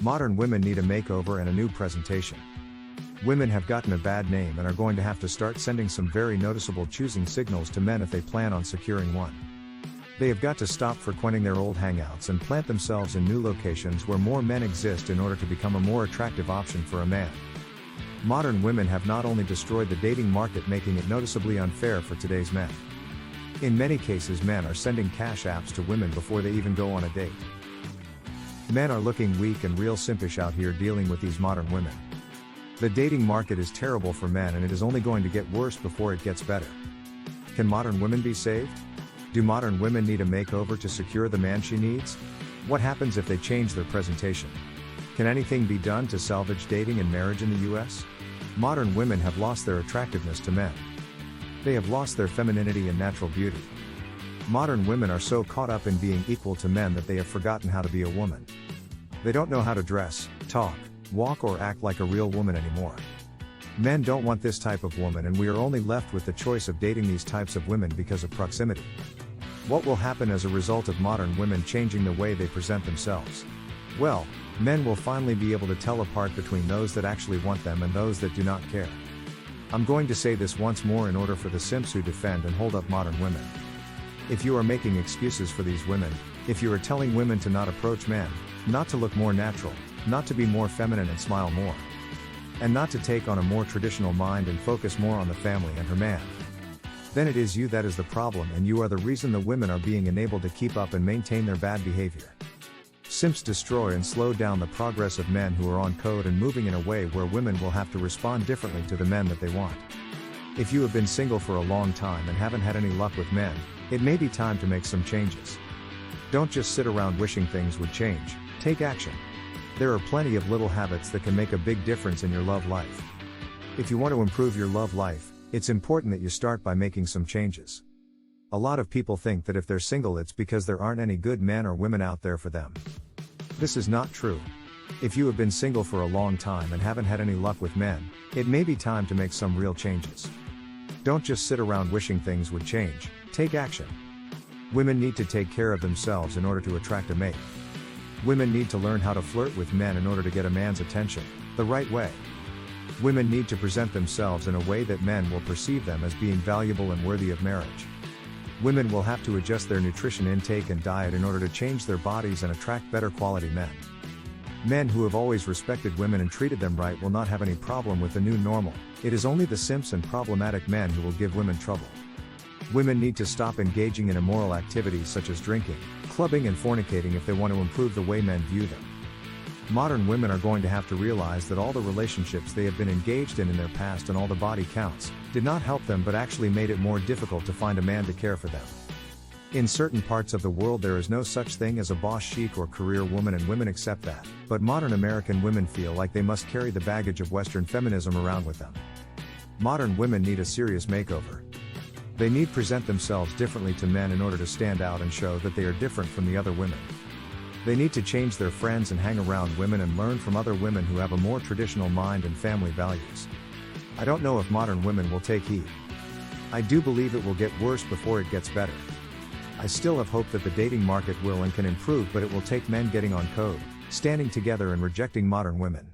Modern women need a makeover and a new presentation. Women have gotten a bad name and are going to have to start sending some very noticeable choosing signals to men if they plan on securing one. They have got to stop frequenting their old hangouts and plant themselves in new locations where more men exist in order to become a more attractive option for a man. Modern women have not only destroyed the dating market, making it noticeably unfair for today's men. In many cases, men are sending cash apps to women before they even go on a date. Men are looking weak and real simpish out here dealing with these modern women. The dating market is terrible for men, and it is only going to get worse before it gets better. Can modern women be saved? Do modern women need a makeover to secure the man she needs? What happens if they change their presentation? Can anything be done to salvage dating and marriage in the US? Modern women have lost their attractiveness to men. They have lost their femininity and natural beauty. Modern women are so caught up in being equal to men that they have forgotten how to be a woman. They don't know how to dress, talk, walk, or act like a real woman anymore. Men don't want this type of woman, and we are only left with the choice of dating these types of women because of proximity. What will happen as a result of modern women changing the way they present themselves? Well, men will finally be able to tell apart between those that actually want them and those that do not care. I'm going to say this once more in order for the simps who defend and hold up modern women. If you are making excuses for these women, if you are telling women to not approach men, not to look more natural, not to be more feminine and smile more, and not to take on a more traditional mind and focus more on the family and her man, then it is you that is the problem, and you are the reason the women are being enabled to keep up and maintain their bad behavior. Simps destroy and slow down the progress of men who are on code and moving in a way where women will have to respond differently to the men that they want. If you have been single for a long time and haven't had any luck with men, it may be time to make some changes. Don't just sit around wishing things would change, take action. There are plenty of little habits that can make a big difference in your love life. If you want to improve your love life, it's important that you start by making some changes. A lot of people think that if they're single, it's because there aren't any good men or women out there for them. This is not true. If you have been single for a long time and haven't had any luck with men, it may be time to make some real changes. Don't just sit around wishing things would change, take action. Women need to take care of themselves in order to attract a mate. Women need to learn how to flirt with men in order to get a man's attention, the right way. Women need to present themselves in a way that men will perceive them as being valuable and worthy of marriage. Women will have to adjust their nutrition intake and diet in order to change their bodies and attract better quality men. Men who have always respected women and treated them right will not have any problem with the new normal. It is only the simps and problematic men who will give women trouble. Women need to stop engaging in immoral activities such as drinking, clubbing, and fornicating if they want to improve the way men view them. Modern women are going to have to realize that all the relationships they have been engaged in their past and all the body counts did not help them, but actually made it more difficult to find a man to care for them. In certain parts of the world there is no such thing as a boss chic or career woman, and women accept that, but modern American women feel like they must carry the baggage of Western feminism around with them. Modern women need a serious makeover. They need to present themselves differently to men in order to stand out and show that they are different from the other women. They need to change their friends and hang around women and learn from other women who have a more traditional mind and family values. I don't know if modern women will take heed. I do believe it will get worse before it gets better. I still have hope that the dating market will and can improve, but it will take men getting on code, standing together, and rejecting modern women.